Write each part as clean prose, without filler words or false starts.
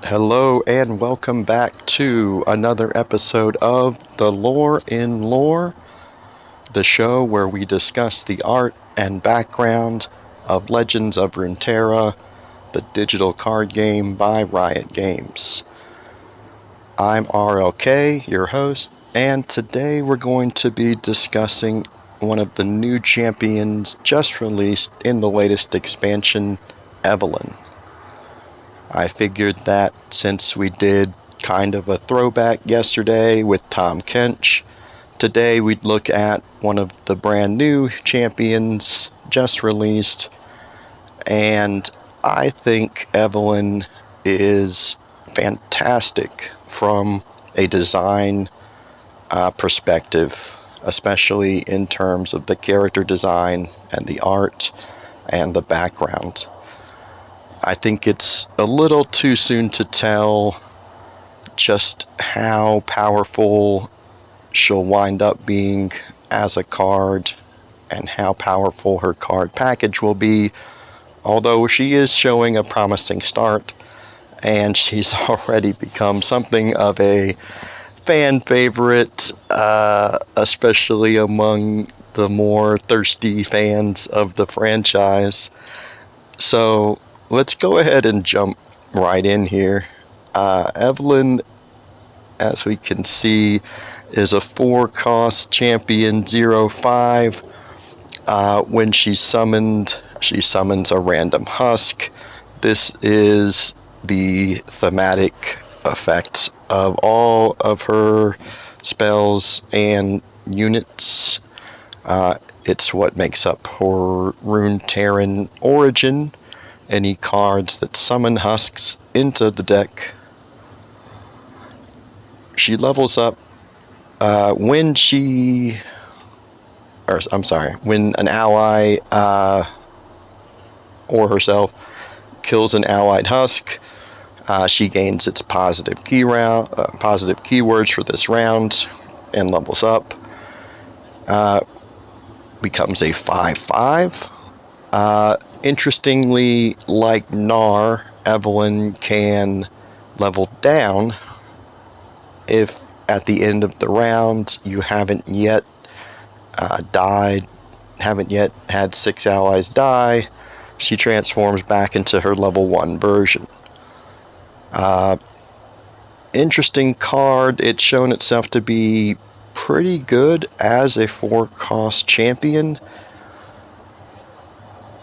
Hello and welcome back to another episode of the Lore in Lore, the show where we discuss the art and background of Legends of Runeterra, the digital card game by Riot Games. I'm RLK, your host, and today we're going to be discussing one of the new champions just released in the latest expansion, Evelynn. I figured that since we did kind of a throwback yesterday with Tom Kench, today we'd look at one of the brand new champions just released, and I think Evelynn is fantastic from a design perspective, especially in terms of the character design and the art and the background. I think it's a little too soon to tell just how powerful she'll wind up being as a card and how powerful her card package will be, although she is showing a promising start and she's already become something of a fan favorite, especially among the more thirsty fans of the franchise. So let's go ahead and jump right in here. Evelynn, as we can see, is a 4-cost champion 0/5. When she's summoned, she summons a random husk. This is the thematic effect of all of her spells and units. It's what makes up her Runeterran origin. Any cards that summon husks into the deck. She levels up when an ally or herself kills an allied husk. She gains its positive keywords for this round and levels up. Becomes a 5/5. Interestingly, like NAR, Evelynn can level down if at the end of the round you haven't yet died, haven't yet had 6 allies die. She transforms back into her level 1 version. Interesting card. It's shown itself to be pretty good as a 4-cost champion,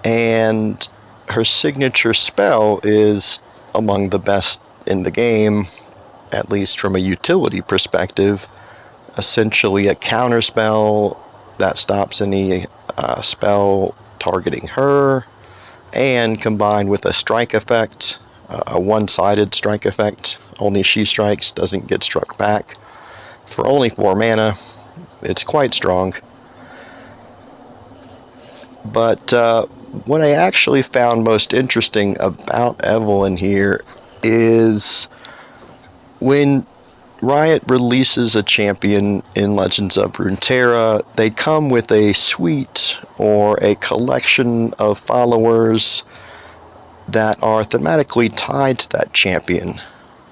and her signature spell is among the best in the game, at least from a utility perspective. Essentially a counter spell that stops any spell targeting her, and combined with a strike effect, a one-sided strike effect. Only she strikes, doesn't get struck back. For only 4 mana, it's quite strong. But what I actually found most interesting about Evelynn here is when Riot releases a champion in Legends of Runeterra, they come with a suite or a collection of followers that are thematically tied to that champion.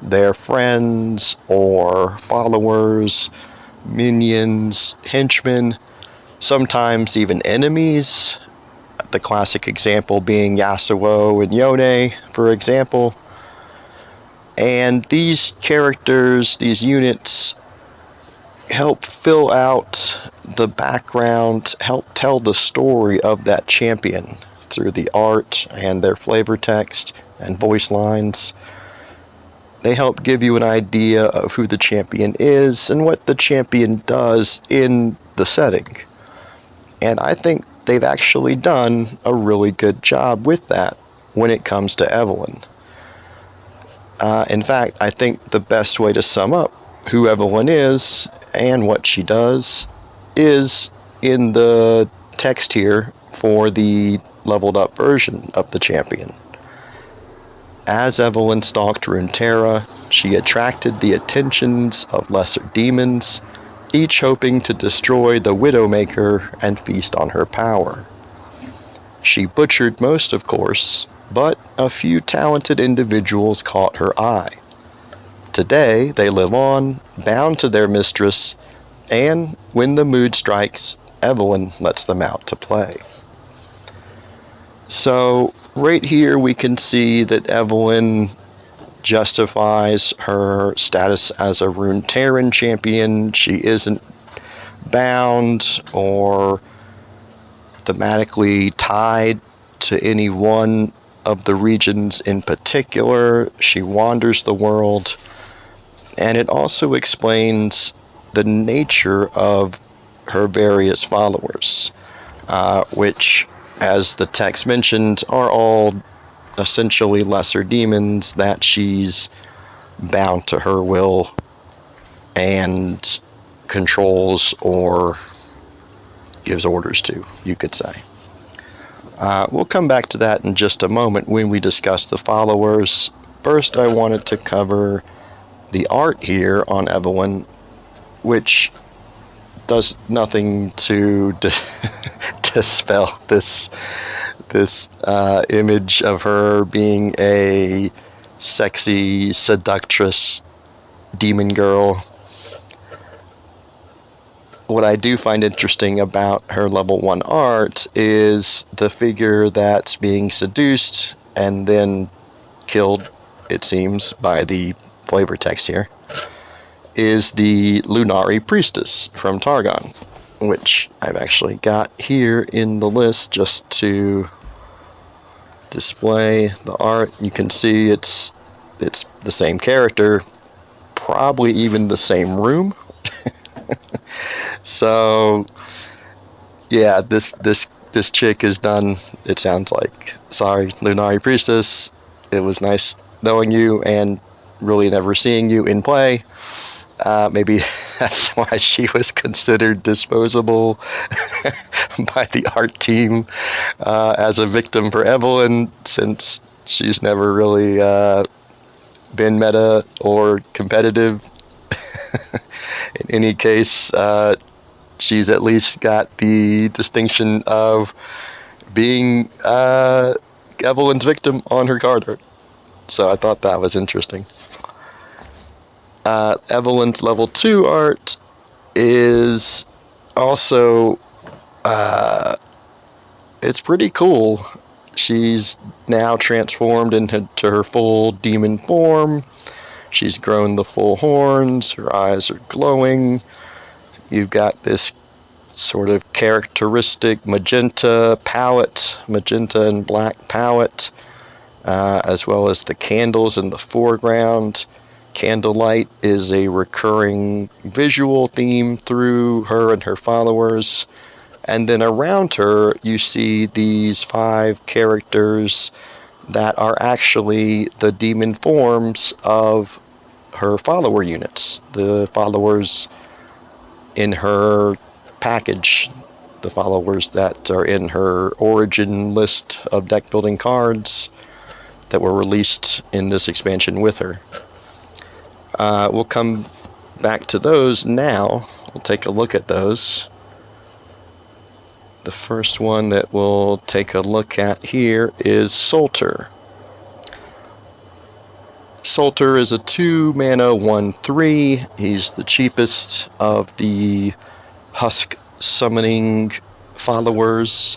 Their friends or followers, minions, henchmen, sometimes even enemies. The classic example being Yasuo and Yone, for example. And these characters, these units, help fill out the background, help tell the story of that champion through the art and their flavor text and voice lines. They help give you an idea of who the champion is and what the champion does in the setting. And I think they've actually done a really good job with that when it comes to Evelynn. In fact, I think the best way to sum up who Evelynn is and what she does is in the text here for the leveled up version of the champion. As Evelynn stalked Runeterra, she attracted the attentions of lesser demons, each hoping to destroy the Widowmaker and feast on her power. She butchered most, of course, but a few talented individuals caught her eye. Today, they live on, bound to their mistress, and when the mood strikes, Evelynn lets them out to play. So, right here we can see that Evelynn justifies her status as a Runeterra champion. She isn't bound or thematically tied to any one of the regions in particular. She wanders the world, and it also explains the nature of her various followers, which, as the text mentioned, are all essentially lesser demons that she's bound to her will and controls or gives orders to, you could say. We'll come back to that in just a moment when we discuss the followers. First, I wanted to cover the art here on Evelynn, which does nothing to dispel this image of her being a sexy seductress demon girl. What I do find interesting about her level 1 art is the figure that's being seduced and then killed, it seems, by the flavor text here, is the Lunari Priestess from Targon, which I've actually got here in the list just to display the art. You can see it's the same character, probably even the same room. So yeah, this chick is done, it sounds like. Sorry, Lunari Priestess, it was nice knowing you and really never seeing you in play. Maybe that's why she was considered disposable by the art team as a victim for Evelynn, since she's never really been meta or competitive. In any case, she's at least got the distinction of being Evelynn's victim on her card art. So I thought that was interesting. Evelynn's level 2 art is also it's pretty cool. She's now transformed into her full demon form. She's grown the full horns, her eyes are glowing. You've got this sort of characteristic magenta palette, magenta and black palette, as well as the candles in the foreground. Candlelight is a recurring visual theme through her and her followers. And then around her, you see these 5 characters that are actually the demon forms of her follower units, the followers in her package, the followers that are in her origin list of deck building cards that were released in this expansion with her. We'll come back to those now. We'll take a look at those. The first one that we'll take a look at here is Solter. Solter is a 2-mana 1/3. He's the cheapest of the Husk summoning followers,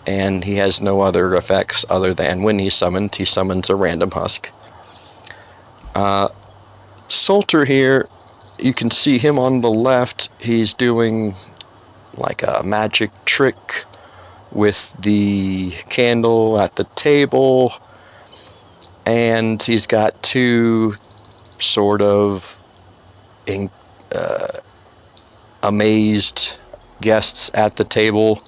and he has no other effects other than when he's summoned, he summons a random Husk. Solter here, you can see him on the left. He's doing like a magic trick with the candle at the table, and he's got 2 sort of amazed guests at the table.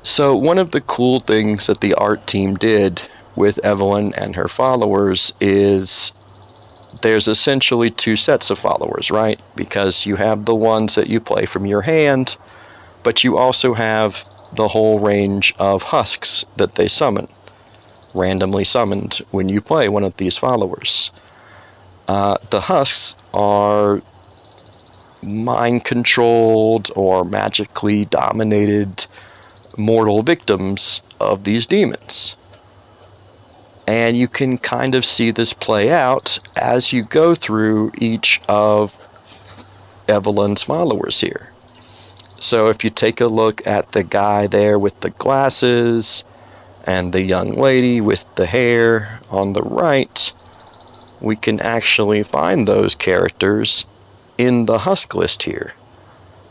So one of the cool things that the art team did with Evelynn and her followers is there's essentially 2 sets of followers, right? Because you have the ones that you play from your hand, but you also have the whole range of husks that they summon, randomly summoned when you play one of these followers. The husks are mind-controlled or magically dominated mortal victims of these demons. And you can kind of see this play out as you go through each of Evelynn's followers here. So if you take a look at the guy there with the glasses and the young lady with the hair on the right, we can actually find those characters in the Husk list here.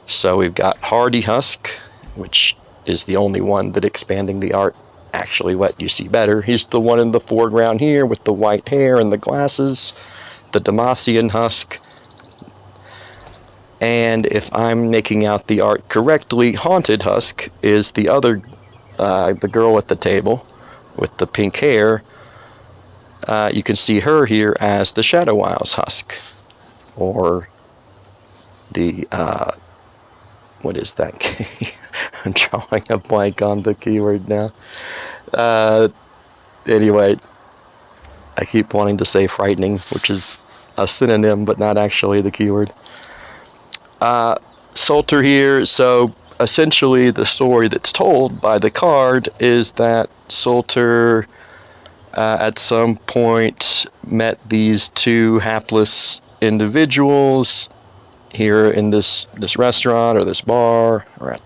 So we've got Hardy Husk, which is the only one that expanding the art actually let you see better. He's the one in the foreground here with the white hair and the glasses, the Demacian Husk. And if I'm making out the art correctly, Haunted Husk is the other, the girl at the table with the pink hair. You can see her here as the Shadow Isles Husk, or the, what is that? I'm drawing a blank on the keyword now. Anyway, I keep wanting to say frightening, which is a synonym, but not actually the keyword. Salter here, so essentially the story that's told by the card is that Salter at some point met these two hapless individuals here in this restaurant or this bar or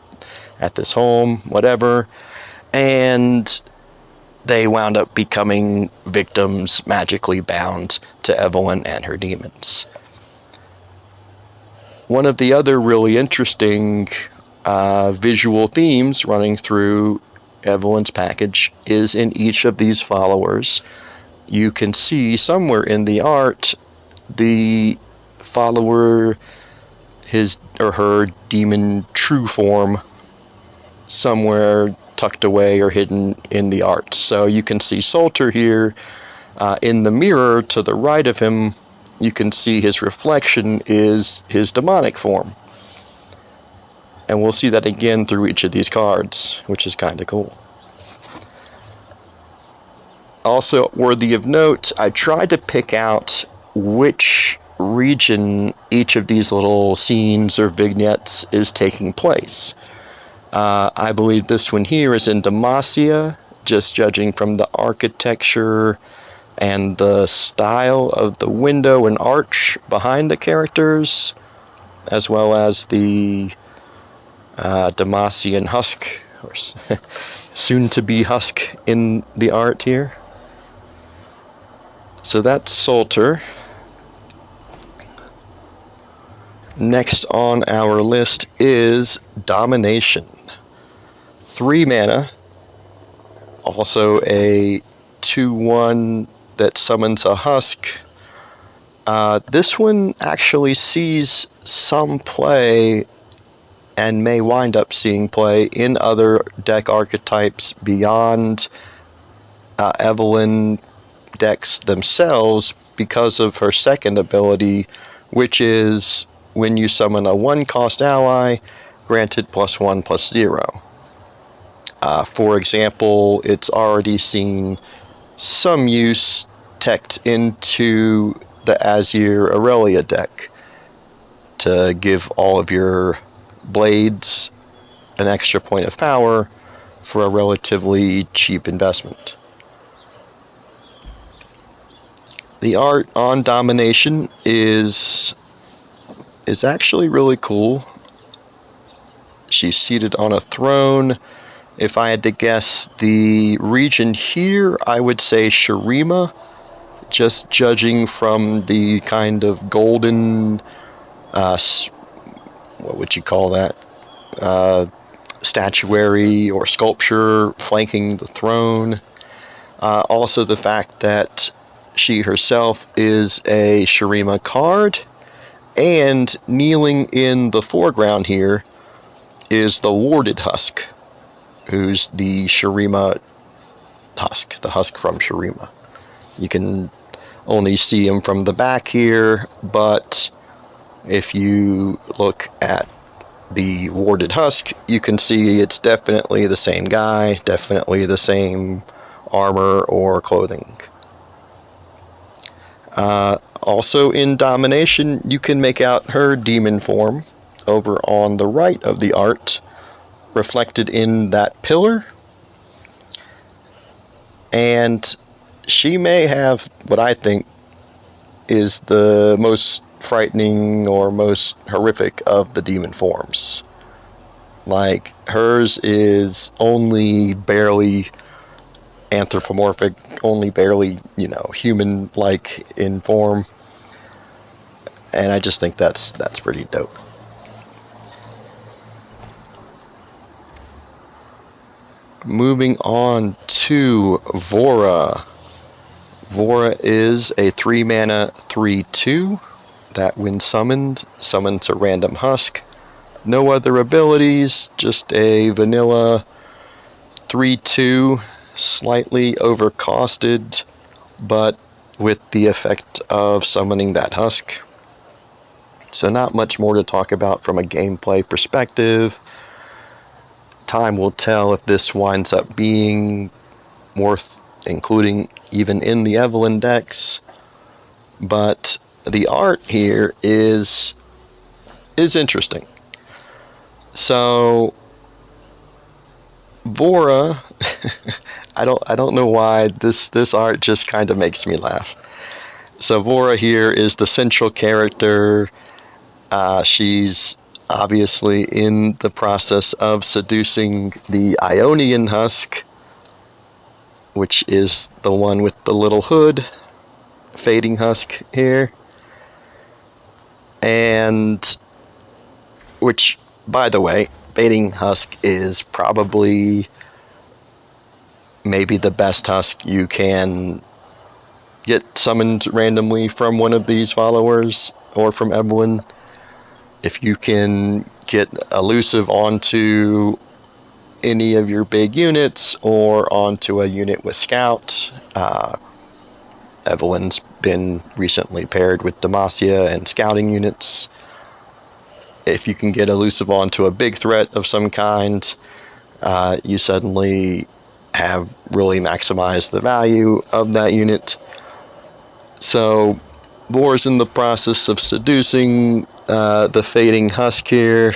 at this home, whatever, and they wound up becoming victims magically bound to Evelynn and her demons. One of the other really interesting visual themes running through Evelynn's package is in each of these followers. You can see somewhere in the art the follower, his or her demon true form, somewhere tucked away or hidden in the art. So you can see Salter here in the mirror to the right of him. You can see his reflection is his demonic form. And we'll see that again through each of these cards, which is kind of cool. Also worthy of note, I tried to pick out which region each of these little scenes or vignettes is taking place. I believe this one here is in Demacia, just judging from the architecture and the style of the window and arch behind the characters, as well as the Demacian Husk, or soon-to-be Husk in the art here. So that's Salter. Next on our list is Domination. 3 mana, also a 2/1 that summons a Husk. This one actually sees some play and may wind up seeing play in other deck archetypes beyond Evelynn decks themselves because of her second ability, which is when you summon a 1-cost ally, granted +1/+0. For example, it's already seen some use teched into the Azir Aurelia deck to give all of your blades an extra point of power for a relatively cheap investment. The art on Domination is actually really cool. She's seated on a throne. If I had to guess the region here, I would say Shurima, just judging from the kind of golden, what would you call that, statuary or sculpture flanking the throne. Also the fact that she herself is a Shurima card, and kneeling in the foreground here is the Warded Husk, who's the Shurima Husk, the Husk from Shurima. You can only see him from the back here, but if you look at the Warded Husk, you can see it's definitely the same guy, definitely the same armor or clothing. Also in Domination, you can make out her demon form over on the right of the art, reflected in that pillar. And she may have what I think is the most frightening or most horrific of the demon forms. Like, hers is only barely anthropomorphic, only barely, human-like in form. And I just think that's pretty dope. Moving on to Vora. Vora is a 3-mana 3/2 that, when summoned, summons a random husk. No other abilities, just a vanilla 3/2, slightly overcosted, but with the effect of summoning that husk. So not much more to talk about from a gameplay perspective. Time will tell if this winds up being worth including even in the Evelynn decks. But the art here is interesting. So Vora, I don't know why this art just kind of makes me laugh. So Vora here is the central character. She's obviously in the process of seducing the Ionian husk, which is the one with the little hood, fading husk here. And which, by the way, fading husk is probably maybe the best husk you can get summoned randomly from one of these followers or from Evelynn. If you can get elusive onto any of your big units or onto a unit with Scout, Evelynn's been recently paired with Demacia and scouting units. If you can get elusive onto a big threat of some kind, you suddenly have really maximized the value of that unit. So Vora's in the process of seducing the fading husk here.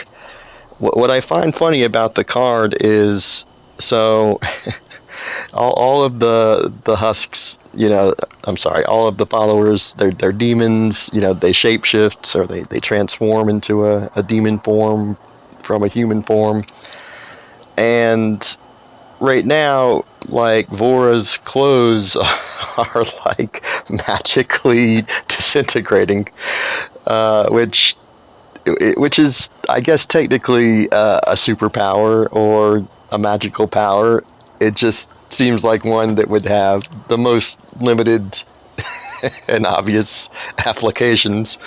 What I find funny about the card is, so all of the husks, all of the followers, they're demons, they shapeshift, or they transform into a demon form from a human form. And right now, like, Vora's clothes are like magically disintegrating, which is, I guess, technically a superpower or a magical power. It just seems like one that would have the most limited and obvious applications.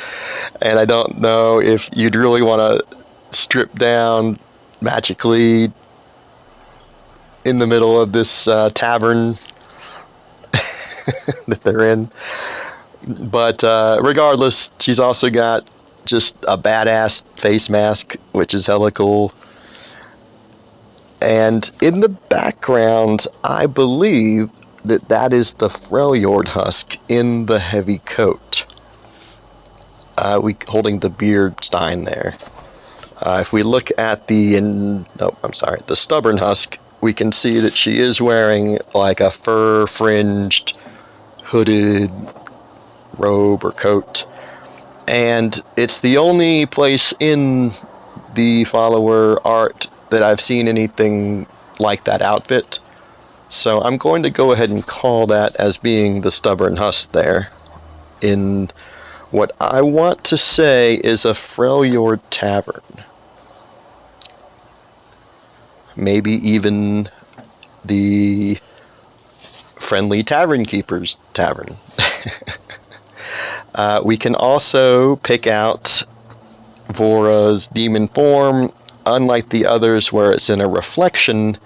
And I don't know if you'd really want to strip down magically in the middle of this tavern that they're in. But regardless, she's also got just a badass face mask, which is hella cool. And in the background, I believe that is the Freljord husk in the heavy coat. Holding the beard stein there. If we look at the stubborn husk, we can see that she is wearing like a fur-fringed, hooded robe or coat. And it's the only place in the follower art that I've seen anything like that outfit. So I'm going to go ahead and call that as being the stubborn husk there, in what I want to say is a Freljord tavern. Maybe even the Friendly Tavern Keeper's Tavern. We can also pick out Vora's demon form. Unlike the others where it's in a reflection,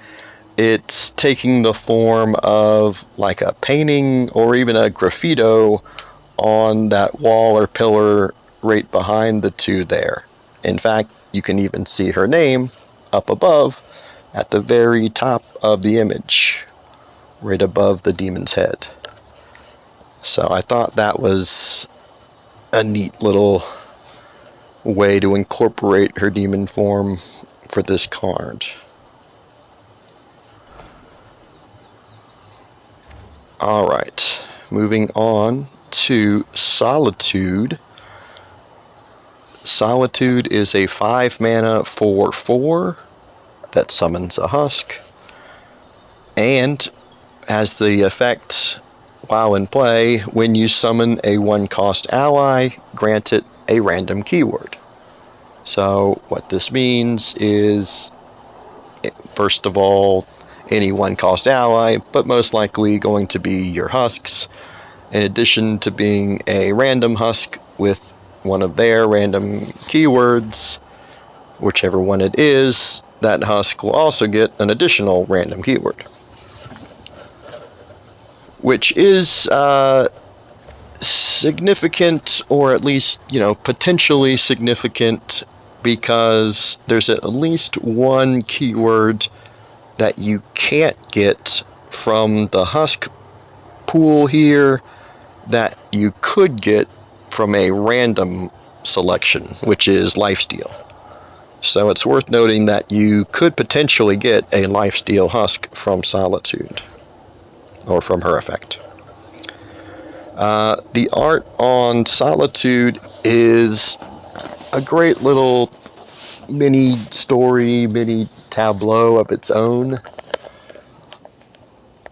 it's taking the form of like a painting or even a graffito on that wall or pillar right behind the two there. In fact, you can even see her name up above at the very top of the image, right above the demon's head. So I thought that was a neat little way to incorporate her demon form for this card. Alright, moving on to Solitude. Solitude is a 5 mana 4/4 that summons a husk, and has the effect, while in play, when you summon a 1-cost ally, grant it a random keyword. So what this means is, first of all, any 1-cost ally, but most likely going to be your husks, in addition to being a random husk with one of their random keywords, whichever one it is, that husk will also get an additional random keyword. Which is significant, or at least, potentially significant, because there's at least one keyword that you can't get from the husk pool here that you could get from a random selection, which is lifesteal. So it's worth noting that you could potentially get a lifesteal husk from Solitude, or from her effect. The art on Solitude is a great little mini story, mini tableau of its own.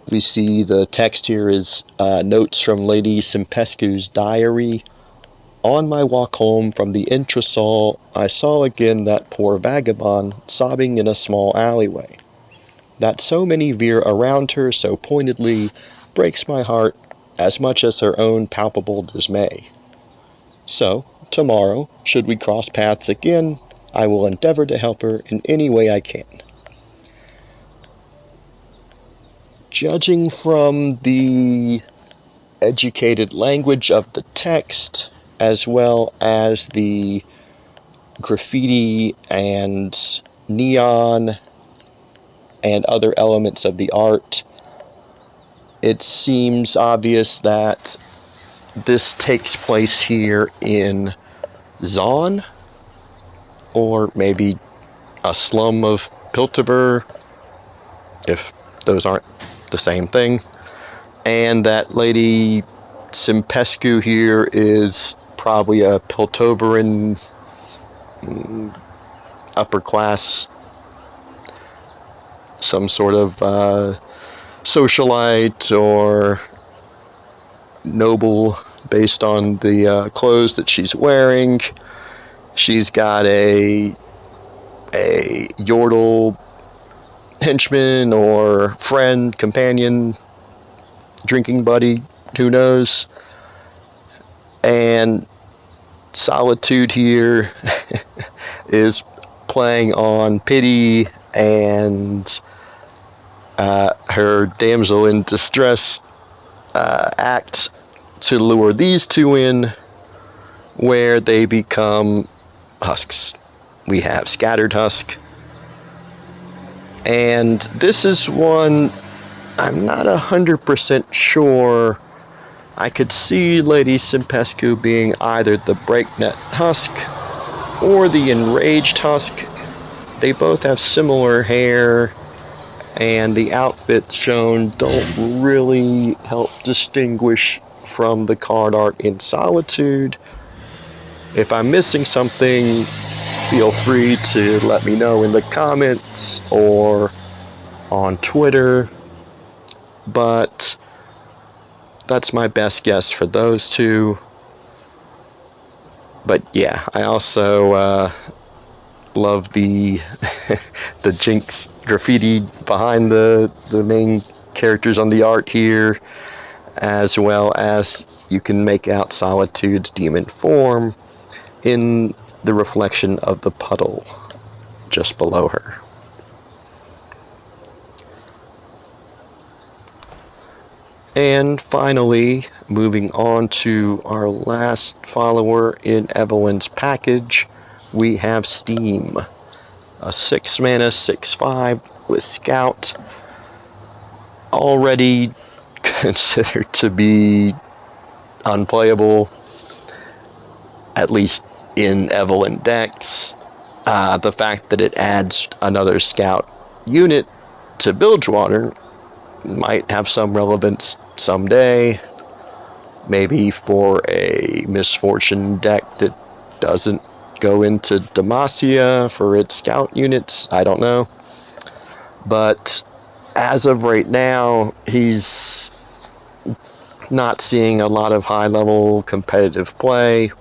We see the text here is notes from Lady Simpescu's diary. On my walk home from the entresol, I saw again that poor vagabond sobbing in a small alleyway. That so many veer around her so pointedly breaks my heart as much as her own palpable dismay. So, tomorrow, should we cross paths again, I will endeavor to help her in any way I can. Judging from the educated language of the text, as well as the graffiti and neon and other elements of the art, it seems obvious that this takes place here in Zaun, or maybe a slum of Piltover, if those aren't the same thing, and that Lady Simpescu here is probably a Piltoveran upper class, some sort of socialite or noble based on the clothes that she's wearing. She's got a Yordle henchman or friend, companion, drinking buddy, who knows. And Solitude here is playing on pity and her damsel in distress act to lure these two in, where they become husks. We have Scattered Husk, and this is one I'm not 100% sure. I could see Lady Simpescu being either the Breakneck Husk or the Enraged Husk. They both have similar hair, and the outfits shown don't really help distinguish from the card art in Solitude. If I'm missing something, feel free to let me know in the comments or on Twitter, but that's my best guess for those two. But yeah, I also love the the Jinx graffiti behind the main characters on the art here, as well as you can make out Solitude's demon form in the reflection of the puddle just below her. And finally, moving on to our last follower in Evelynn's package, we have Steam, a 6 mana 6/5 with Scout, already considered to be unplayable, at least in Evelynn decks. The fact that it adds another Scout unit to Bilgewater might have some relevance someday. Maybe for a misfortune deck that doesn't go into Demacia for its scout units. I don't know. But as of right now, he's not seeing a lot of high-level competitive play.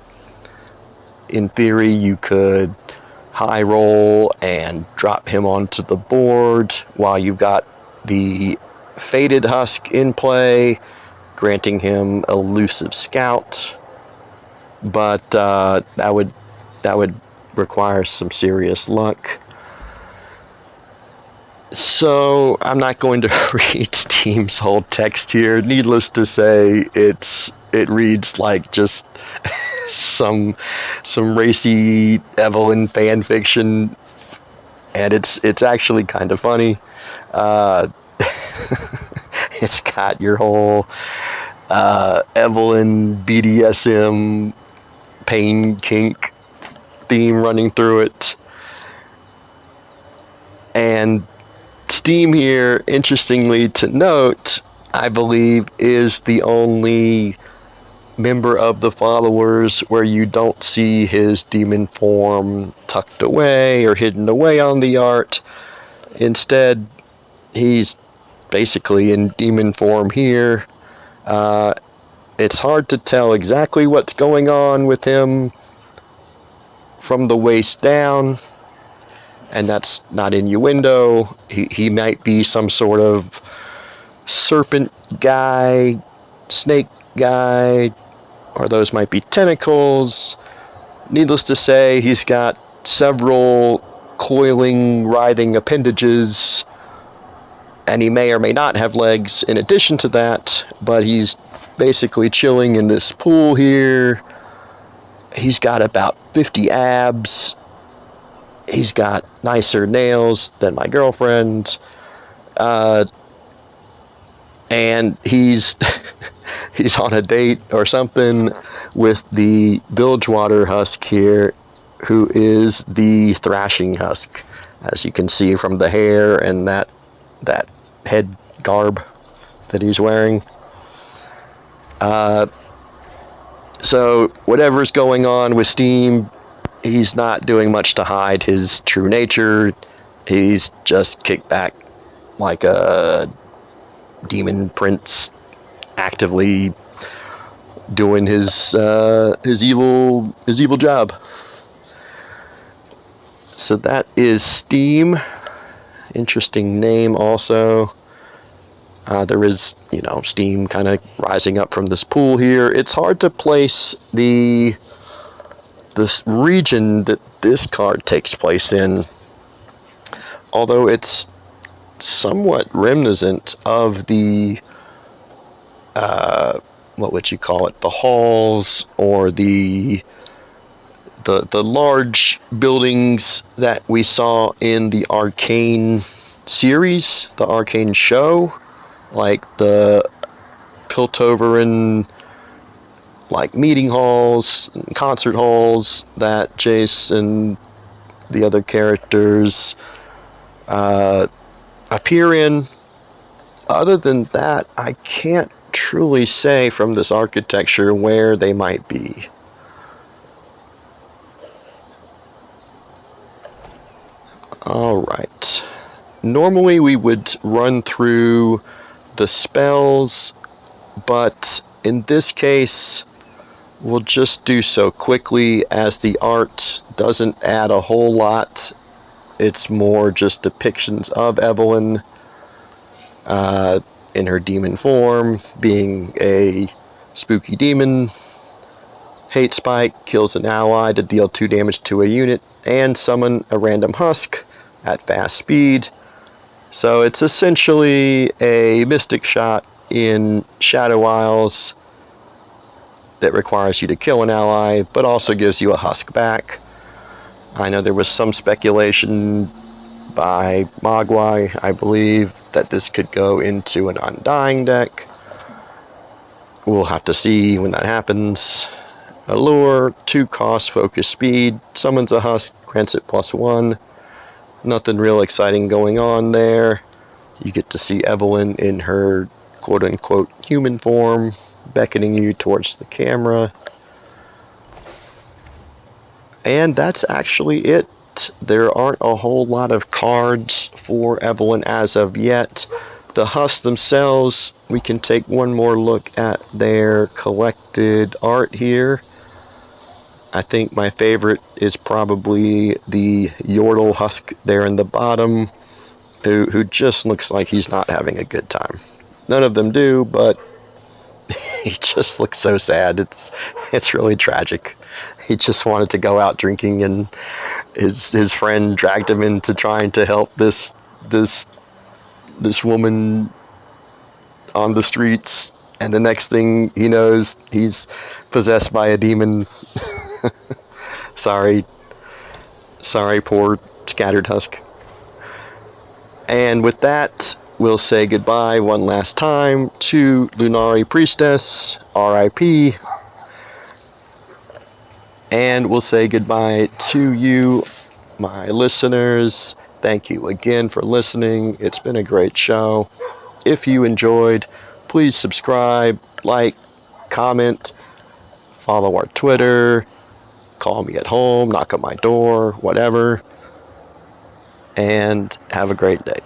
In theory, you could high roll and drop him onto the board while you've got the Faded Husk in play, granting him Elusive Scout. But that would require some serious luck. So I'm not going to read Steam's whole text here. Needless to say, it reads like just some racy Evelynn fan fiction, and it's actually kind of funny. It's got your whole Evelynn BDSM pain kink theme running through it, and Steam here, interestingly to note, I believe is the only member of the followers where you don't see his demon form tucked away or hidden away on the art. Instead, he's basically in demon form here. It's hard to tell exactly what's going on with him from the waist down, and that's not innuendo. He might be some sort of serpent guy, snake guy, or those might be tentacles. Needless to say, he's got several coiling, writhing appendages, and he may or may not have legs in addition to that, but he's basically chilling in this pool here. He's got about 50 abs. He's got nicer nails than my girlfriend. And he's he's on a date or something with the Bilgewater Husk here, who is the Thrashing Husk, as you can see from the hair and that head garb that he's wearing. So whatever's going on with Steam, he's not doing much to hide his true nature. He's just kicked back like a demon prince, actively doing his evil job. So that is Steam. Interesting name also. There is, Steam kind of rising up from this pool here. It's hard to place this region that this card takes place in, although it's somewhat reminiscent of the what would you call it, the halls or the large buildings that we saw in the Arcane series, the Arcane show, like the Piltoverin like meeting halls, concert halls that Jace and the other characters appear in. Other than that, I can't truly say from this architecture where they might be. Alright. Normally we would run through the spells, but in this case we'll just do so quickly as the art doesn't add a whole lot. It's more just depictions of Evelynn in her demon form, being a spooky demon. Hate Spike kills an ally to deal 2 damage to a unit and summon a random husk at fast speed. So it's essentially a Mystic Shot in Shadow Isles that requires you to kill an ally, but also gives you a husk back. I know there was some speculation by Mogwai, I believe, that this could go into an Undying deck. We'll have to see when that happens. Allure, 2 cost, focus speed, summons a husk, grants it +1. Nothing real exciting going on there. You get to see Evelynn in her quote-unquote human form, beckoning you towards the camera. And that's actually it. There aren't a whole lot of cards for Evelynn as of yet. The husks themselves, we can take one more look at their collected art here. I think my favorite is probably the Yordle husk there in the bottom, who just looks like he's not having a good time. None of them do, but he just looks so sad. It's really tragic. He just wanted to go out drinking, and his friend dragged him into trying to help this woman on the streets, and the next thing he knows, he's possessed by a demon. sorry, poor scattered husk. And with that, we'll say goodbye one last time to Lunari Priestess, R.I.P. And we'll say goodbye to you, my listeners. Thank you again for listening. It's been a great show. If you enjoyed, please subscribe, like, comment, follow our Twitter, call me at home, knock on my door, whatever. And have a great day.